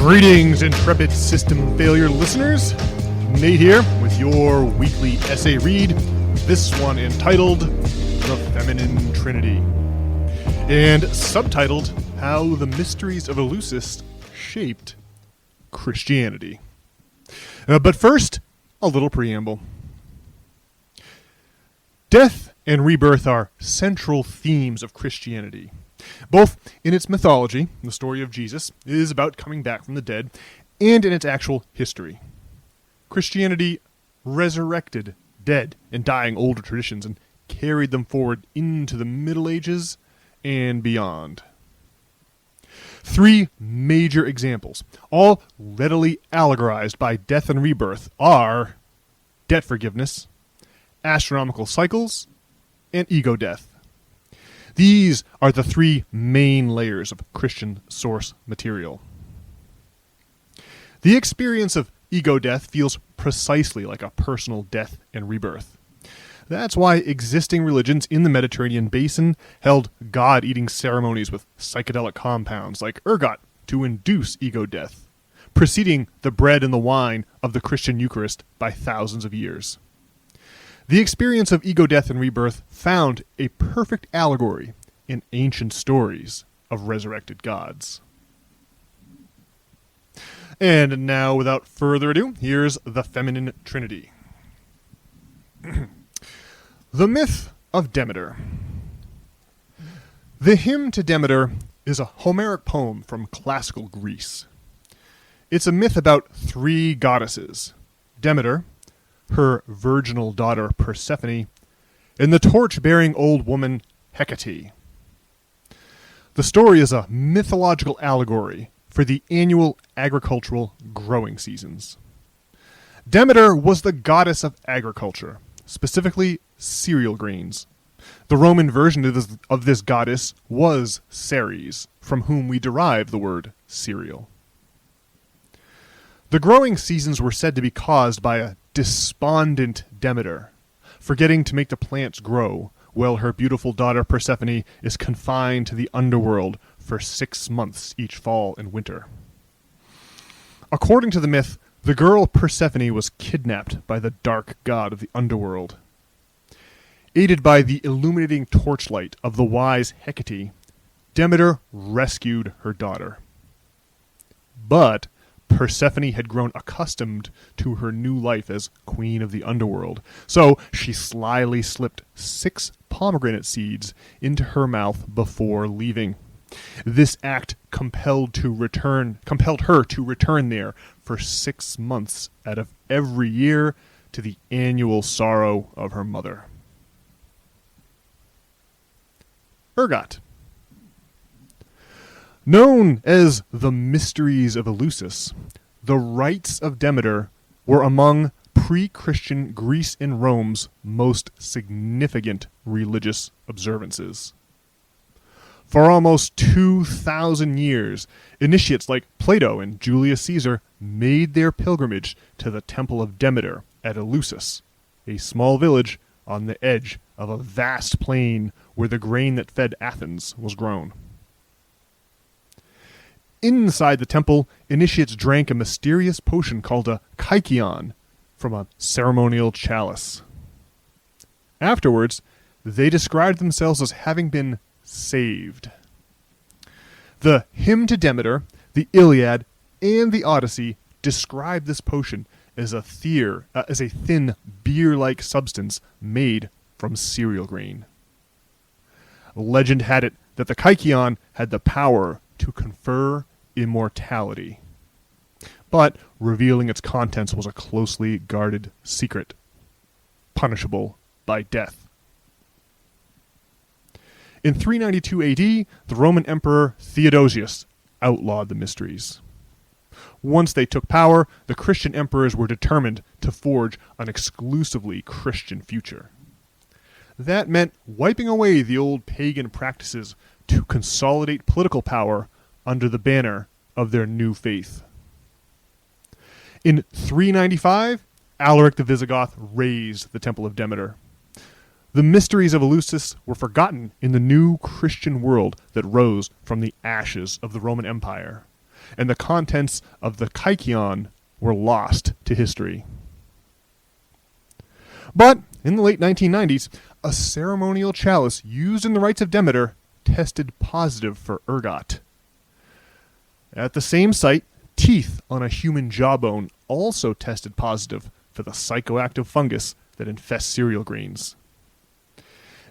Greetings, intrepid system failure listeners. Nate here with your weekly essay read, this one entitled The Feminine Trinity, and subtitled How the Mysteries of Eleusis Shaped Christianity. But first, a little preamble. Death and rebirth are central themes of Christianity. Both in its mythology, the story of Jesus is about coming back from the dead, and in its actual history. Christianity resurrected dead and dying older traditions and carried them forward into the Middle Ages and beyond. Three major examples, all readily allegorized by death and rebirth, are debt forgiveness, astronomical cycles, and ego death. These are the three main layers of Christian source material. The experience of ego death feels precisely like a personal death and rebirth. That's why existing religions in the Mediterranean basin held god-eating ceremonies with psychedelic compounds like ergot to induce ego death, preceding the bread and the wine of the Christian Eucharist by thousands of years. The experience of ego death and rebirth found a perfect allegory in ancient stories of resurrected gods. And now, without further ado, here's the Feminine Trinity. The myth of Demeter. The hymn to Demeter is a Homeric poem from classical Greece. It's a myth about three goddesses: Demeter, her virginal daughter Persephone, and the torch-bearing old woman Hecate. The story is a mythological allegory for the annual agricultural growing seasons. Demeter was the goddess of agriculture, specifically cereal grains. The Roman version of this goddess was Ceres, from whom we derive the word cereal. The growing seasons were said to be caused by a despondent Demeter, forgetting to make the plants grow, while her beautiful daughter Persephone is confined to the underworld for 6 months each fall and winter. According to the myth, the girl Persephone was kidnapped by the dark god of the underworld. Aided by the illuminating torchlight of the wise Hecate, Demeter rescued her daughter. But Persephone had grown accustomed to her new life as queen of the underworld, so she slyly slipped 6 pomegranate seeds into her mouth before leaving. This act compelled her to return there for 6 months out of every year, to the annual sorrow of her mother. Ergot. Known as the Mysteries of Eleusis, the rites of Demeter were among pre-Christian Greece and Rome's most significant religious observances. For almost 2,000 years, initiates like Plato and Julius Caesar made their pilgrimage to the Temple of Demeter at Eleusis, a small village on the edge of a vast plain where the grain that fed Athens was grown. Inside the temple, initiates drank a mysterious potion called a kykeon from a ceremonial chalice. Afterwards, they described themselves as having been saved. The hymn to Demeter, the Iliad, and the Odyssey describe this potion as a thin beer-like substance made from cereal grain. Legend had it that the kykeon had the power to confer immortality, but revealing its contents was a closely guarded secret, punishable by death. In 392 AD, the Roman Emperor Theodosius outlawed the mysteries. Once they took power, the Christian emperors were determined to forge an exclusively Christian future. That meant wiping away the old pagan practices to consolidate political power under the banner of their new faith. In 395, Alaric the Visigoth razed the Temple of Demeter. The mysteries of Eleusis were forgotten in the new Christian world that rose from the ashes of the Roman Empire. and the contents of the kykeon were lost to history. But in the late 1990s, a ceremonial chalice used in the rites of Demeter tested positive for ergot. At the same site, teeth on a human jawbone also tested positive for the psychoactive fungus that infests cereal grains.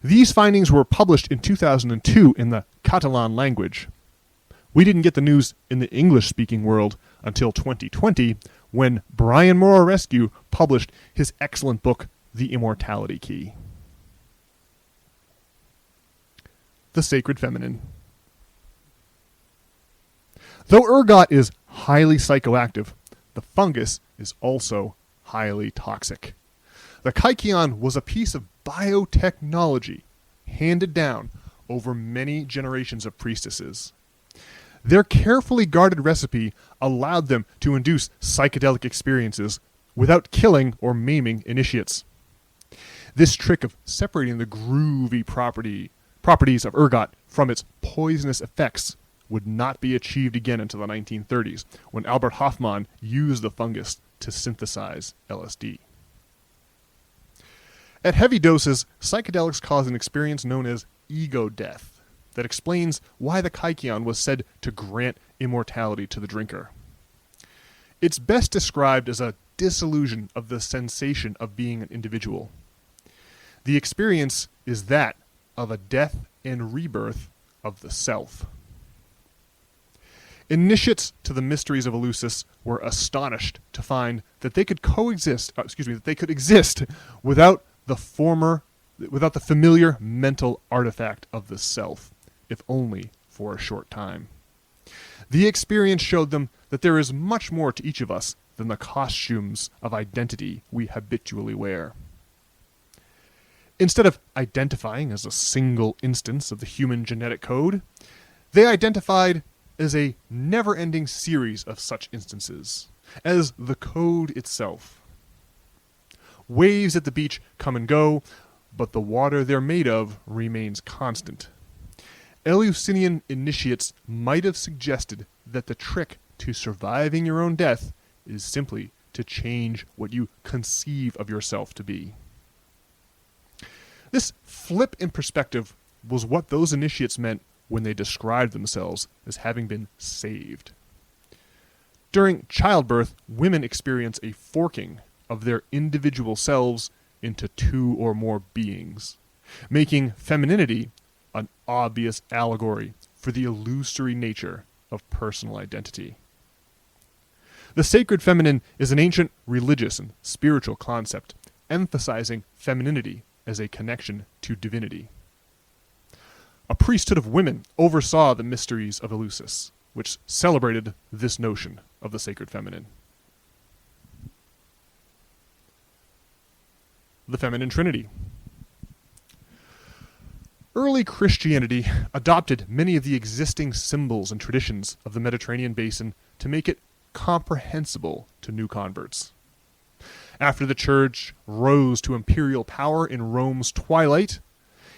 These findings were published in 2002 in the Catalan language. We didn't get the news in the English-speaking world until 2020, when Brian Morarescu published his excellent book, The Immortality Key. The Sacred Feminine. Though ergot is highly psychoactive, the fungus is also highly toxic. The kykeon was a piece of biotechnology handed down over many generations of priestesses. Their carefully guarded recipe allowed them to induce psychedelic experiences without killing or maiming initiates. This trick of separating the groovy properties of ergot from its poisonous effects would not be achieved again until the 1930s, when Albert Hofmann used the fungus to synthesize LSD. At heavy doses, psychedelics cause an experience known as ego death that explains why the kykeon was said to grant immortality to the drinker. It's best described as a disillusion of the sensation of being an individual. The experience is that of a death and rebirth of the self. Initiates to the mysteries of Eleusis were astonished to find that they could exist without the familiar mental artifact of the self, if only for a short time. The experience showed them that there is much more to each of us than the costumes of identity we habitually wear. Instead of identifying as a single instance of the human genetic code, they identified as a never-ending series of such instances, as the code itself. Waves at the beach come and go, but the water they're made of remains constant. Eleusinian initiates might have suggested that the trick to surviving your own death is simply to change what you conceive of yourself to be. This flip in perspective was what those initiates meant when they described themselves as having been saved. During childbirth, women experience a forking of their individual selves into two or more beings, making femininity an obvious allegory for the illusory nature of personal identity. The sacred feminine is an ancient religious and spiritual concept, emphasizing femininity as a connection to divinity. A priesthood of women oversaw the mysteries of Eleusis, which celebrated this notion of the sacred feminine. The Feminine Trinity. Early Christianity adopted many of the existing symbols and traditions of the Mediterranean basin to make it comprehensible to new converts. After the Church rose to imperial power in Rome's twilight,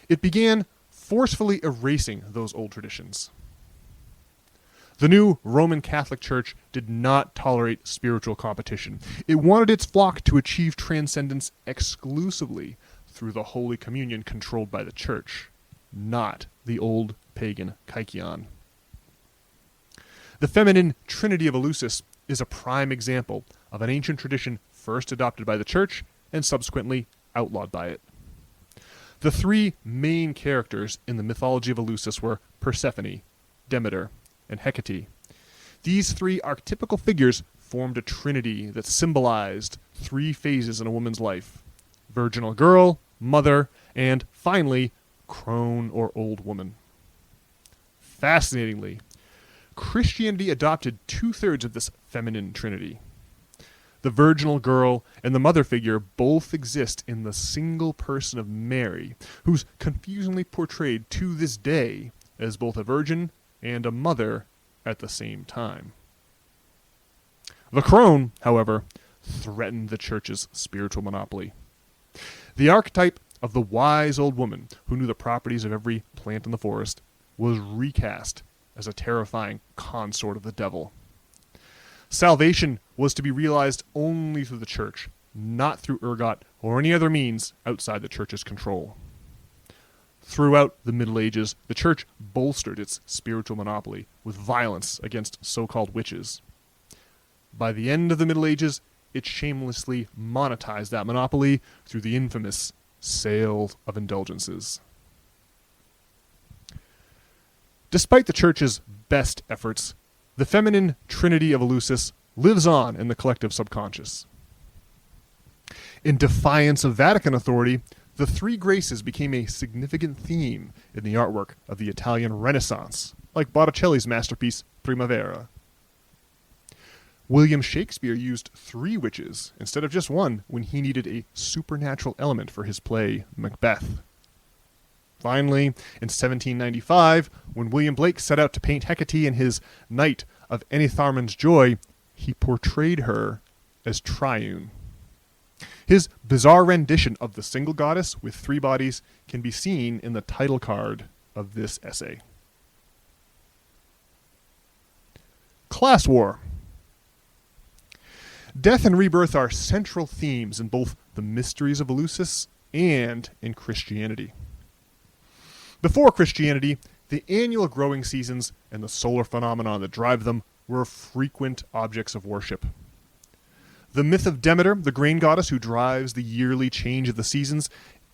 it began forcefully erasing those old traditions. The new Roman Catholic Church did not tolerate spiritual competition. It wanted its flock to achieve transcendence exclusively through the Holy Communion controlled by the Church, not the old pagan kykeon. The Feminine Trinity of Eleusis is a prime example of an ancient tradition first adopted by the Church and subsequently outlawed by it. The three main characters in the mythology of Eleusis were Persephone, Demeter, and Hecate. These three archetypical figures formed a trinity that symbolized three phases in a woman's life: virginal girl, mother, and finally, crone or old woman. Fascinatingly, Christianity adopted 2/3 of this feminine trinity. The virginal girl and the mother figure both exist in the single person of Mary, who's confusingly portrayed to this day as both a virgin and a mother at the same time. The crone, however, threatened the Church's spiritual monopoly. The archetype of the wise old woman who knew the properties of every plant in the forest was recast as a terrifying consort of the devil. Salvation was to be realized only through the church, not through ergot or any other means outside the church's control. Throughout the Middle Ages, the church bolstered its spiritual monopoly with violence against so-called witches. By the end of the Middle Ages, it shamelessly monetized that monopoly through the infamous sale of indulgences. Despite the church's best efforts, the feminine trinity of Eleusis lives on in the collective subconscious. In defiance of Vatican authority, the three graces became a significant theme in the artwork of the Italian Renaissance, like Botticelli's masterpiece Primavera. William Shakespeare used 3 witches instead of just one when he needed a supernatural element for his play Macbeth. Finally, in 1795, when William Blake set out to paint Hecate in his Night of Enitharmon's Joy, he portrayed her as Triune. His bizarre rendition of the single goddess with 3 bodies can be seen in the title card of this essay. Class war. Death and rebirth are central themes in both the mysteries of Eleusis and in Christianity. Before Christianity, the annual growing seasons and the solar phenomenon that drive them were frequent objects of worship. The myth of Demeter, the grain goddess who drives the yearly change of the seasons,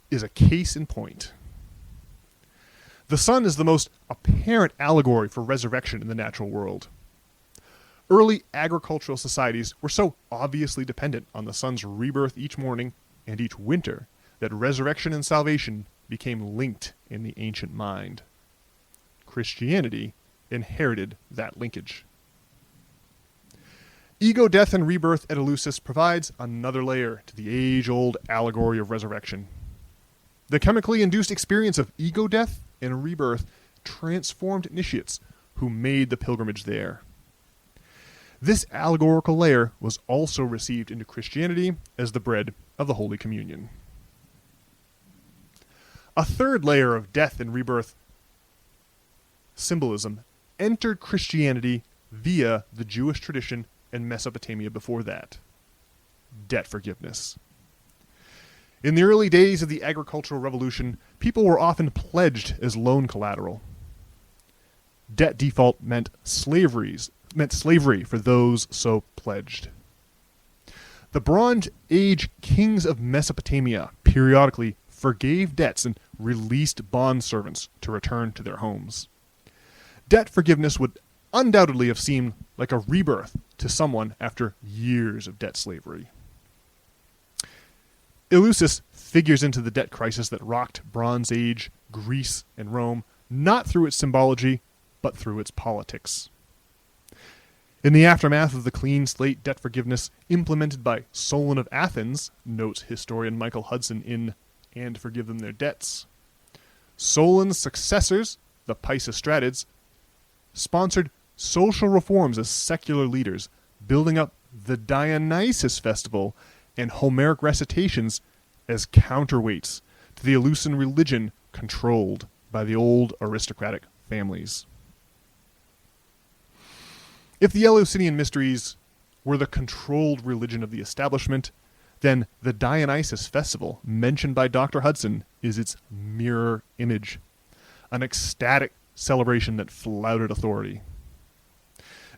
is a case in point. The sun is the most apparent allegory for resurrection in the natural world. Early agricultural societies were so obviously dependent on the sun's rebirth each morning and each winter that resurrection and salvation became linked in the ancient mind. Christianity inherited that linkage. Ego death and rebirth at Eleusis provides another layer to the age-old allegory of resurrection. The chemically induced experience of ego death and rebirth transformed initiates who made the pilgrimage there. This allegorical layer was also received into Christianity as the bread of the Holy Communion. A third layer of death and rebirth symbolism entered Christianity via the Jewish tradition and Mesopotamia before that: debt forgiveness. In the early days of the agricultural revolution, people were often pledged as loan collateral. Debt default meant slavery for those so pledged. The Bronze Age kings of Mesopotamia periodically forgave debts and released bond servants to return to their homes. Debt forgiveness would undoubtedly have seemed like a rebirth to someone after years of debt slavery. Eleusis figures into the debt crisis that rocked Bronze Age Greece and Rome, not through its symbology, but through its politics. In the aftermath of the clean slate debt forgiveness implemented by Solon of Athens, notes historian Michael Hudson in And Forgive Them Their Debts, Solon's successors, the Pisistratids, sponsored social reforms as secular leaders, building up the Dionysus festival and Homeric recitations as counterweights to the Eleusinian religion controlled by the old aristocratic families. If the Eleusinian mysteries were the controlled religion of the establishment, then the Dionysus festival, mentioned by Dr. Hudson, is its mirror image, an ecstatic celebration that flouted authority.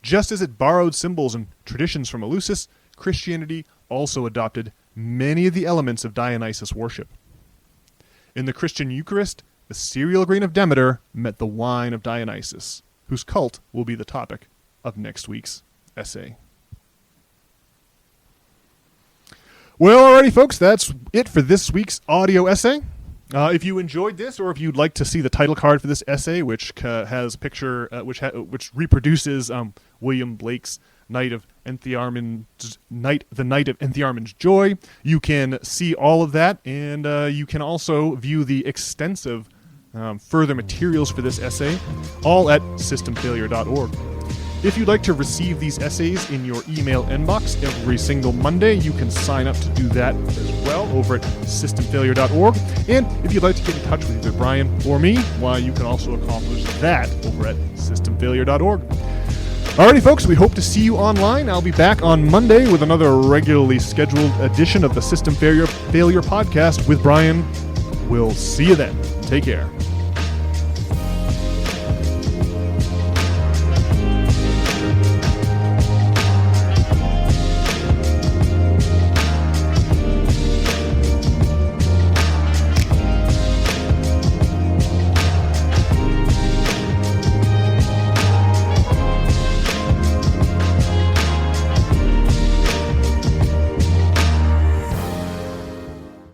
Just as it borrowed symbols and traditions from Eleusis, Christianity also adopted many of the elements of Dionysus worship. In the Christian Eucharist, the cereal grain of Demeter met the wine of Dionysus, whose cult will be the topic of next week's essay. Well, alrighty, folks, that's it for this week's audio essay. If you enjoyed this, or if you'd like to see the title card for this essay, which has a picture, which reproduces William Blake's the Night of Enitharmon's Joy, you can see all of that, and you can also view the extensive further materials for this essay, all at systemfailure.org. If you'd like to receive these essays in your email inbox every single Monday, you can sign up to do that as well over at systemfailure.org. And if you'd like to get in touch with either Brian or me, why, you can also accomplish that over at systemfailure.org. Alrighty, folks, we hope to see you online. I'll be back on Monday with another regularly scheduled edition of the System Failure Podcast with Brian. We'll see you then. Take care.